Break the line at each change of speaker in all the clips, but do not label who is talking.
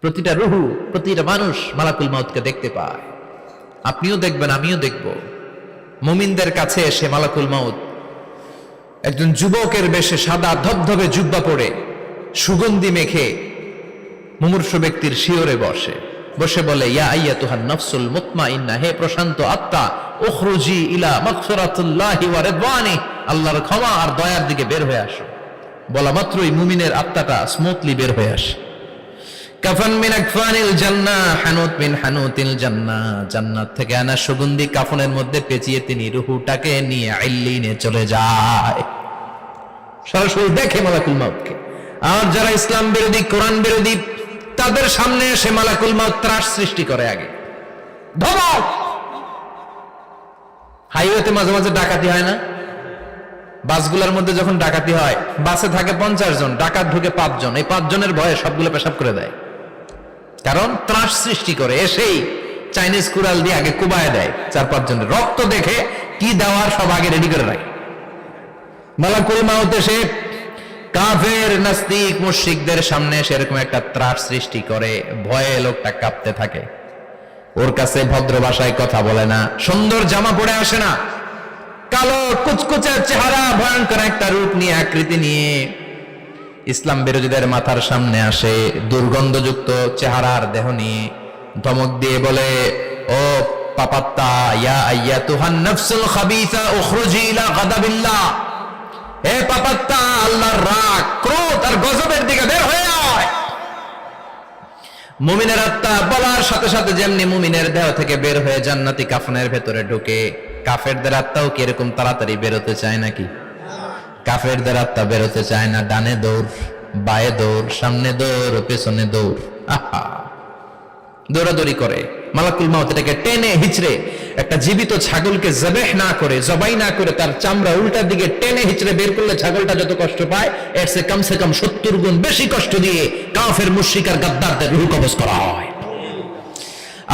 প্রতিটা রুহু, প্রতিটা মানুষ মালাকুল মাউতকে দেখতে পায়। আপনিও দেখবেন, আমিও দেখব। মুমিনদের কাছে এসে মালাকুল মাউত একজন যুবকের বেশে সাদা ধবধবে জুব্বা পরে সুগন্ধি মেখে মুমূর্ষু ব্যক্তির শিয়রে বসে বলে, ইয়া আইয়াতুহান নাফসুল মুতমাইন্নাহ, হে প্রশান্ত আত্মা, উখরুজি ইলা মাগফিরাতুল্লাহি ওয়া রিদওয়ানি, আল্লাহর ক্ষমা আর দয়ার দিকে বের হয়ে আসো। বলা মাত্রই মুমিনের আত্মাটা স্মুথলি বের হয়ে আসে। কাফান মিন আকফানিল জান্নাহ, হানুত মিন হানুতিল জান্নাহ, জান্নাত থেকে আনা সুগন্ধি কাফনের মধ্যে পেঁচিয়ে তিনি রূহটাকে নিয়ে ইল্লিনে চলে যায়। সরাসরি দেখে মালাকুল মাউতকে। আর যারা ইসলাম বিরোধী, কোরআন বিরোধী, তাদের সামনে এসে মালাকুল মাউত ত্রাস সৃষ্টি করে। আগে ধমক। হাইওয়েতে মাঝে মাঝে ডাকাতি হয় না? বাসগুলোর মধ্যে যখন ডাকাতি হয়, বাসে থাকে 50 জন, ডাকাত ঢুকে 5 জন। এই 5 জনের ভয়ে সবগুলো পেশাব করে দেয়, কারণ ত্রাস সৃষ্টি করে। এসেই চাইনিজ কুড়াল দিয়ে আগে কুবায় দেয় 4-5 জনের। রক্ত দেখে কি দেওয়ার সব আগে রেডি করে রাখে। মালাকুল মাউত এসে কাফের, নাস্তিক, মুশরিকদের সামনে সেরকম একটা ত্রাস সৃষ্টি করে। ভয়ে লোকটা কাঁপতে থাকে। ওর কাছে ভদ্র ভাষায় কথা বলে না, সুন্দর জামা পরে আসে না, কালো কুচকুচে চেহারা, ভয়ঙ্কর একটা রূপ নিয়ে, আকৃতি নিয়ে ইসলাম বিরোধীদের মাথার সামনে আসে। দুর্গন্ধযুক্ত চেহারার দেহ নিয়ে ধমক দিয়ে বলে, ও পাপাত্তা, ইয়া আইয়াতুহান নাফসুল খাবিসা উখরুজি ইলা গাদাবিল্লাহ, হে পাপাত্তা, আল্লাহর রাগ, ক্রোধ আর গজবের দিকে বের হয়ে আয়। মুমিনের আত্মা বলার সাথে সাথে যেমনি মুমিনের দেহ থেকে বের হয়ে জান্নাতি কাফনের ভেতরে ঢুকে, কাফেরদের আত্মাও কি এরকম তাড়াতাড়ি বেরোতে চায় নাকি? কাফেরদের আত্মা বেরোতে চায় না। ডানে দৌড়, বায়ে দৌড়, সামনে দৌড়, পেছনে দৌড়, আহা, দৌড়াদৌড়ি করে। মালাকুল মাউত এটাকে টেনে হিচড়ে, একটা জীবিত ছাগলকে জবাই না করে তার চামড়া উল্টার দিকে টেনে হিচড়ে বের করলে ছাগলটা যত কষ্ট পায়, এর চেয়ে কমসে কম 70 গুণ বেশি কষ্ট দিয়ে কাফের, মুশরিক আর গাদ্দারদের রূহ কবজ করা হয়।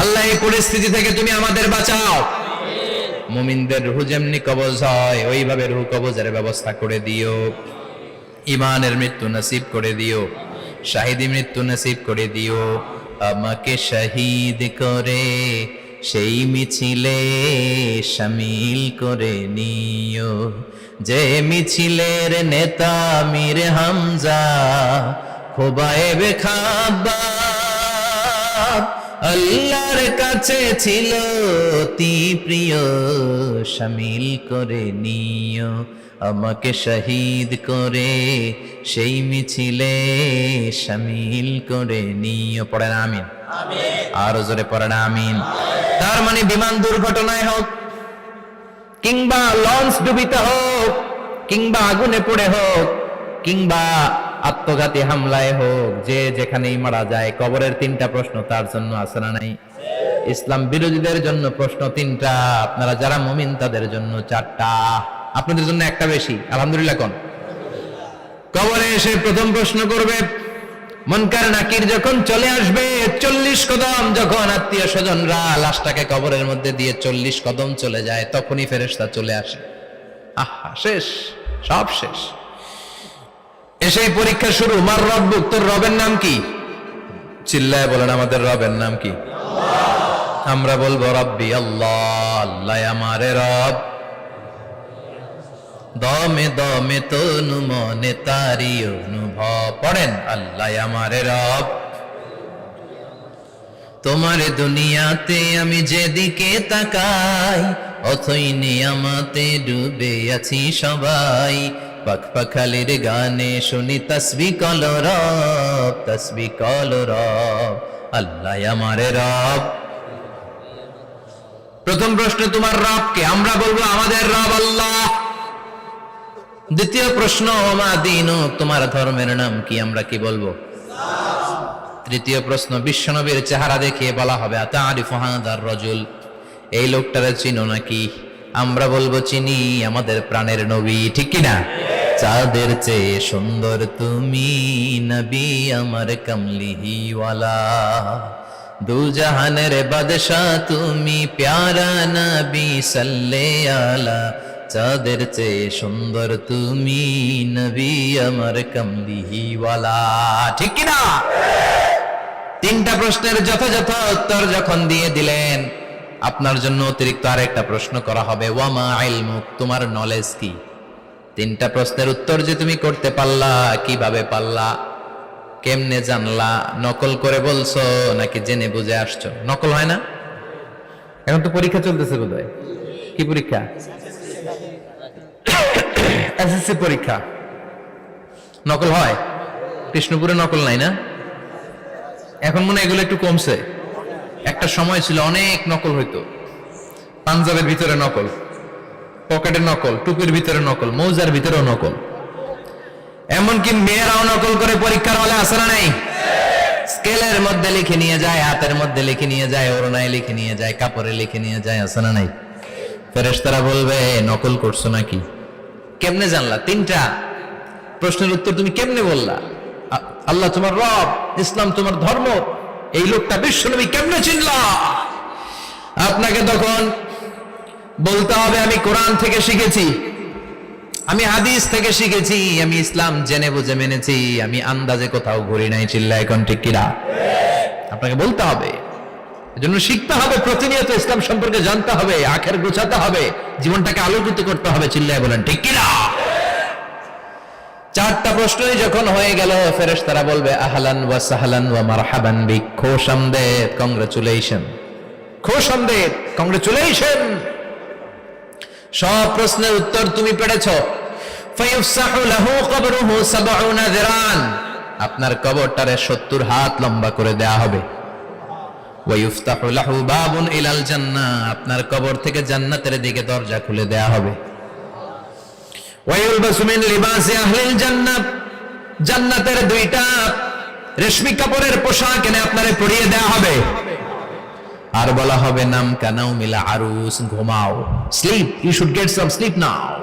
আল্লাহ, এই পরিস্থিতি থেকে তুমি আমাদের বাঁচাও। মুমিনদের রূহ যেমনি কবজ হয়, ওইভাবে রূহ কবজের ব্যবস্থা করে দিও। ইমানের মৃত্যু নসিব করে দিও, শাহিদি মৃত্যু নসিব করে দিও। আমাকে শহীদ করে সেই মিছিলে শামিল করে নিও, যে মিছিলের নেতা মীর হামজা, খোবায়েবে খাব্বাব, আল্লাহর কাছে ছিল অতি প্রিয়, শামিল করে নিও। আমাকে শহীদ করে সেই মিছিলে শামিল করে নিও। পড়েন আমিন। আর জোরে পড়েন আমিন। তার মানে বিমান দুর্ঘটনায় হোক, কিংবা লঞ্চ ডুবিতে হোক, কিংবা আগুনে পড়ে হোক, কিংবা আত্মঘাতী হামলায় হোক, যে যেখানেই মারা যায়, কবরের 3টা প্রশ্ন তার জন্য আছে না নাই? ইসলাম বিরোধীদের জন্য প্রশ্ন 3টা, আপনারা যারা মুমিন তাদের জন্য 4টা। আপনাদের জন্য একটা বেশি, আলহামদুলিল্লাহ। কোন কবরে এসে প্রথম প্রশ্ন করবে, মুনকার নাকির যখন চলে আসবে, 40 কদম যখন আত্মীয় স্বজনরা লাশটাকে কবরের মধ্যে দিয়ে 40 কদম চলে যায়, তখনই ফেরেশতা চলে আসে। আহা, শেষ, সব শেষ। এসেই পরীক্ষা শুরু। মার রব্বুক, তোর রবের নাম কি? চিল্লায় বলেন, আমাদের রবের নাম কি? আমরা বলবো রব্বি আল্লাহ, আল্লাহ আমারে রব। দমে দমে তনু মনে তারি অনুভব। পড়েন, আল্লাহ আমারে রব। তোমার দুনিয়াতে আমি যেদিকে তাকাই, অথই নিয়ামতে ডুবে আছি সবাই। পাখপাখালির গানে শুনি তসবিহ কলরব, তসবিহ কলরব, আল্লাহ আমারে রব। প্রথম প্রশ্ন, তোমার রব কে? আমরা বলবো আমাদের রব আল্লাহ। দ্বিতীয় প্রশ্ন, ওমা দীনুক, তোমার ধর্মের নাম কি? আমরা কি বলবো? তৃতীয় প্রশ্ন, বিশ্বনবীর চেহারা দেখিয়ে বলা হবে, আতারিফু হাদার রাজুল, এই লোকটারে চিনো নাকি? আমরা বলবো চিনি, আমাদের প্রাণের নবী, ঠিক কি না? চাঁদের চেয়ে সুন্দর তুমি নবী আমার কমলিহিওয়ালা, দু জাহানের বাদশা তুমি প্যারা নবী সাল্লে আলা, চাঁদের চেয়ে সুন্দর তুমি নবী আমার কমলিহিওয়ালা, ঠিক কি না? তিনটা প্রশ্নের যথাযথ উত্তর যখন দিয়ে দিলেন, আপনার জন্য অতিরিক্ত আরেকটা প্রশ্ন করা হবে, ওয়ামা ইলমুক, তোমার নলেজ কি? তিনটা প্রশ্নের উত্তর যে তুমি করতে পারলা, কিভাবে পারলা, কেমনে জানলা? নকল করে বলছো নাকি জেনে বুঝে আসছো? নকল হয় না? এখন তো পরীক্ষা চলতেছে বোধহয়। কি পরীক্ষা? এসএসসি পরীক্ষা। নকল হয়? কৃষ্ণপুরে নকল নাই না? এখন মনে হয় এগুলো একটু কমছে। একটা সময় ছিল অনেক নকল হইতো। পাঞ্জাবের ভিতরে নকল, পকেটে নকল, টুপির ভিতরে নকল, মৌজার ভিতরেও নকল। এমনকি মেয়েরাও নকল করে পরীক্ষার হলে আসে না নাই? স্কেলের মধ্যে লিখে নিয়ে যায়, হাতের মধ্যে লিখে নিয়ে যায়, ওড়নায় লিখে নিয়ে যায়, কাপড়ে লিখে নিয়ে যায়, আসে না নাই? ফেরেশতারা বলবে নকল করছো নাকি? কেমনে জানলা? তিনটা প্রশ্নের উত্তর তুমি কেমনে বললা? আল্লাহ তোমার রব, ইসলাম তোমার ধর্ম, এই লোকটা বিশ্বনবী, কেমনে চিনলা? আপনাকে তখন বলতে হবে আমি কোরআন থেকে শিখেছি, আমি হাদিস থেকে শিখেছি, আমি ইসলাম জেনে বুঝে মেনেছি, আমি আন্দাজে কোথাও ঘুরি নাই। চিল্লায় এখন ঠিক কিনা? আপনাকে বলতে হবে, এজন্য শিখতে হবে, প্রতিনিয়ত ইসলাম সম্পর্কে জানতে হবে, আখের গোছাতে হবে, জীবনটাকে আলোকিত করতে হবে। চিল্লায় বলেন ঠিক কিনা? চারটা প্রশ্নই যখন হয়ে গেল, ফেরেশতারা বলবে আহলান ওয়া সাহলান ওয়া মারহাবান বিক, খোশামদেদ, কংগ্রাচুলেশন, খোশামদেদ, কংগ্রাচুলেশন। সব প্রশ্নের উত্তর তুমি পেরেছো। ফায়ুফসাহু লাহু কবরুহু ৭০ যিরান, আপনার কবরটারে ৭০ হাত লম্বা করে দেয়া হবে। ওয়া ইফতাহু লাহু বাবুন ইলাল জান্নাহ, আপনার কবর থেকে জান্নাতের দিকে দরজা খুলে দেয়া হবে। ওয়া ইউলবাসু মিন লিবাসি আহলিল জান্নাহ, জান্নাতের দুইটা রেশমি কাপড়ের পোশাক এনে আপনারে পরিয়ে দেয়া হবে। আর বলা হবে নাম কানাও মিলা আরুস, ঘুমাও, sleep, you should get some sleep now,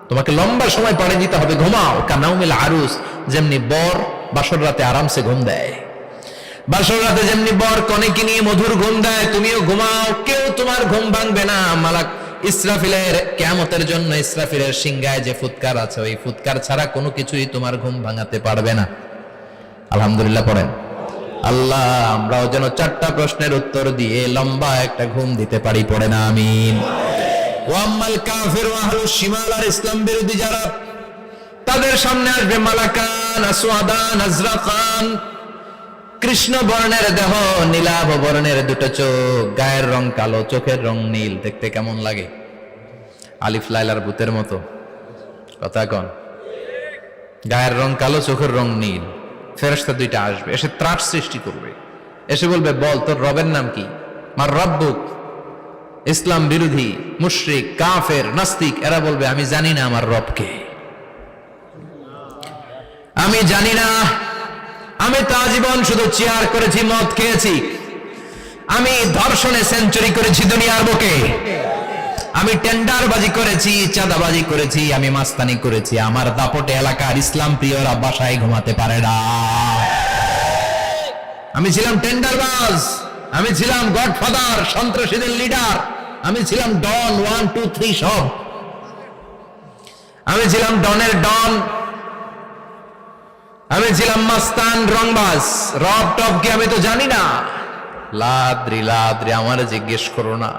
তোমাকে লম্বা সময় পড়ে দিতে হবে, ঘুমাও। কানাও মিলা আরুস, যেমনি বর বাসর রাতে আরামসে ঘুম দেয়, বাসর রাতে যেমনি বর কনেকে নিয়ে মধুর ঘুম দেয়, তুমিও ঘুমাও, কেউ তোমার ঘুম ভাঙবে না। মালাক ইসরাফিলের, কিয়ামতের জন্য ইসরাফিলের সিংহায় যে ফুৎকার আছে, ওই ফুৎকার ছাড়া কোনো কিছুই তোমার ঘুম ভাঙাতে পারবে না। আলহামদুলিল্লাহ পড়েন। আল্লাহ আমরাও যেন চারটা প্রশ্নের উত্তর দিয়ে লম্বা একটা ঘুম দিতে পারি, পড়ে না আমিন। ওয়াম্মাল কাফির ওয়া আহলুশ শিমাল, আর ইসলাম বিরোধী যারা, তাদের সামনে আসবে মালাকান আসওয়াদান আজরাকান, কৃষ্ণ বর্ণের দেহ, নীলাভ বর্ণের দুটো চোখ, গায়ের রং কালো, চোখের রং নীল। দেখতে কেমন লাগে? আলিফ লাইলার ভূতের মতো। কথা কন। গায়ের রং কালো, চোখের রং নীল। ফেরেশতা দুইটা আসবে, এসে ত্রাস সৃষ্টি করবে, এসে বলবে বল তোর রবের নাম কি? মার রব্বুক। ইসলাম বিরোধী মুশরিক, কাফের, নাস্তিক এরা বলবে আমি জানি না আমার রবকে, আমি জানি না, আমি তো আজীবন শুধু চেয়ার করেছি, মদ খেয়েছি, আমি ধর্ষণে সেঞ্চুরি করেছি দুনিয়ার বুকে, আমি টেন্ডারবাজি করেছি, চাঁদাবাজি করেছি, আমি মাস্তানি করেছি, আমার দাপটে এলাকার ইসলাম প্রিয়রা বাসায় ঘুমাতে পারে না। আমি ছিলাম টেন্ডারবাজ, আমি ছিলাম গডফাদার, সন্ত্রাসীদের লিডার, আমি ছিলাম ডন 1 2 3 সব, আমি ছিলাম ডনের ডন, আমি ছিলাম মাস্তান, রংবাজ। রব টব কি আমি তো জানি না। লাদ্রি লাদ্রি, আমার জিজ্ঞেস করো না।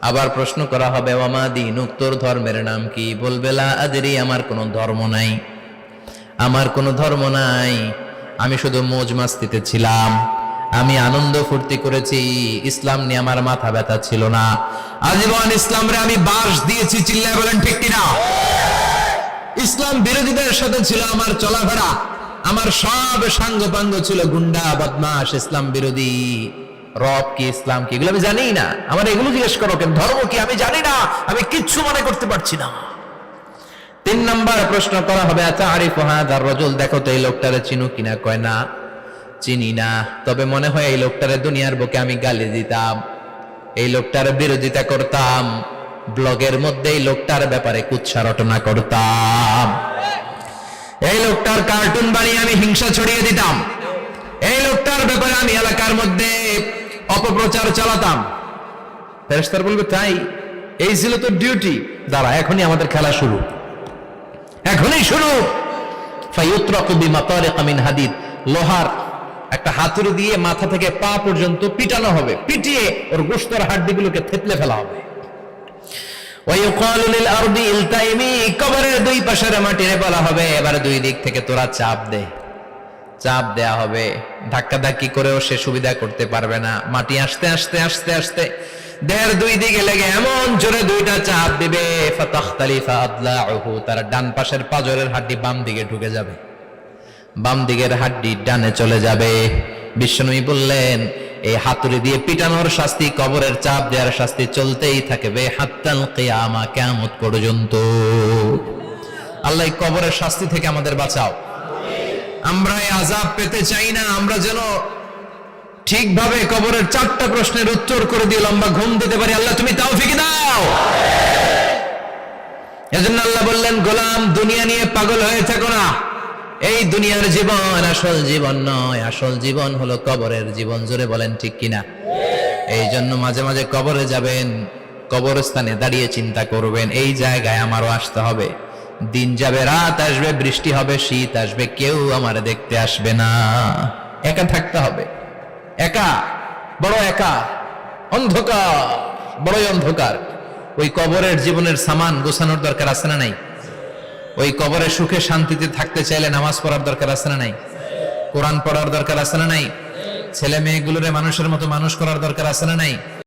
আবার প্রশ্ন করা হবে ওয়ামা দীনুক, তোর ধর্মের নাম কি? বলবে লা আদরি, আমার কোনো ধর্ম নাই, আমার কোনো ধর্ম নাই, আমি শুধু মৌজ মাস্তিতে ছিলাম, আমি আনন্দ ফুর্তি করেছি, ইসলাম নিয়ে আমার মাথা ব্যথা ছিল না, আজীবন ইসলামরে আমি বাস দিয়েছি। চিল্লায় বলেন ঠিক কিনা? ইসলাম বিরোধীদের সাথে ছিল আমার চলাফেরা, আমার সব সাঙ্গপাঙ্গ ছিল গুন্ডা বদমাশ, ইসলাম বিরোধী। রব কি, ইসলাম কি, এগুলো আমি জানি না। আমার এগুলো জিজ্ঞেস করো কেন? ধর্ম কি আমি জানি না, আমি কিচ্ছু মনে করতে পারছি না। 3 নাম্বার প্রশ্ন করা হবে আতারিফু হাযার রাজুল, দেখো তো এই লোকটারে চিনো কিনা? কয় না, চিনি না, তবে মনে হয় এই লোকটারে দুনিয়ার বুকে আমি গালি দিতাম, এই লোকটার বিরোধিতা করতাম, ব্লগের মধ্যে এই লোকটার ব্যাপারে কুৎসা রটনা করতাম, এই লোকটার কার্টুন বানিয়ে আমি হিংসা ছড়িয়ে দিতাম, এই লোকটার ব্যাপারে আমি এলাকার মধ্যে অপপ্রচার চালাতাম। ফেরেশতারা বলবে তাই, এই ছিল তোর ডিউটি, দাঁড়া এখনই আমাদের খেলা শুরু, এখনই শুরু। ফায়ুতরাকু বিমাতারিক মিন হাদিদ, লোহার একটা হাতুড়ি দিয়ে মাথা থেকে পা পর্যন্ত পিটানো হবে, পিটিয়ে ওর গোশতের হাড্ডিগুলোকে থেতলে ফেলা হবে। ওয়ায়ুকালু লিল আরদি ইলতাইমি, কবরের দুই পাশের মাটিরে বলা হবে এবার দুই দিক থেকে তোরা চাপ দে। চাপ দেয়া হবে, ধাক্কা ধাক্কি করেও সে সুবিধা করতে পারবে না। মাটি আস্তে আস্তে আস্তে আস্তে দেহের দুই দিকে লেগে এমন জোরে দুইটা চাপ দিবে, ফাতাখতালিফা আদলাউহু, তার ডান পাশের পাজরের হাড্ডি বাম দিকে ঢুকে যাবে, বাম দিকের হাড্ডি ডানে চলে যাবে। বিশ্বনবী বললেন এই হাতুড়ি দিয়ে পিটানোর শাস্তি, কবরের চাপ দেওয়ার শাস্তি চলতেই থাকবে হাত্তাল কিয়ামা, কিয়ামত পর্যন্ত। আল্লাহ এই কবরের শাস্তি থেকে আমাদের বাঁচাও। আমরা এই আযাব পেতে চাই না, আমরা যেন ঠিকভাবে কবরের 4টা প্রশ্নের উত্তর করে দিয়ে লম্বা ঘুম দিতে পারি। আল্লাহ তুমি তৌফিক দাও। এজন্য আল্লাহ বললেন গোলাম দুনিয়া নিয়ে পাগল হয়ে থেকো না, এই দুনিয়ার জীবন আসল জীবন নয়, আসল জীবন হলো কবরের জীবন। জোরে বলেন ঠিক কিনা? এই জন্য মাঝে মাঝে কবরে যাবেন, কবরস্থানে দাঁড়িয়ে চিন্তা করবেন এই জায়গায় আমারও আসতে হবে। দিন যাবে, রাত আসবে, বৃষ্টি হবে, শীত আসবে, কেউ আমার দেখতে আসবে না, একা থাকতে হবে। একা, বড় একা, অন্ধকার, বড়ই অন্ধকার। ওই কবরের জীবনের সামান গোছানোর দরকার আছে না নাই? ওই কবরে সুখে শান্তিতে থাকতে চাইলে নামাজ পড়ার দরকার আছে না নাই? কোরআন পড়ার দরকার আছে না নাই? ছেলে মেয়েগুলোরে মানুষের মতো মানুষ করার দরকার আছে না নাই?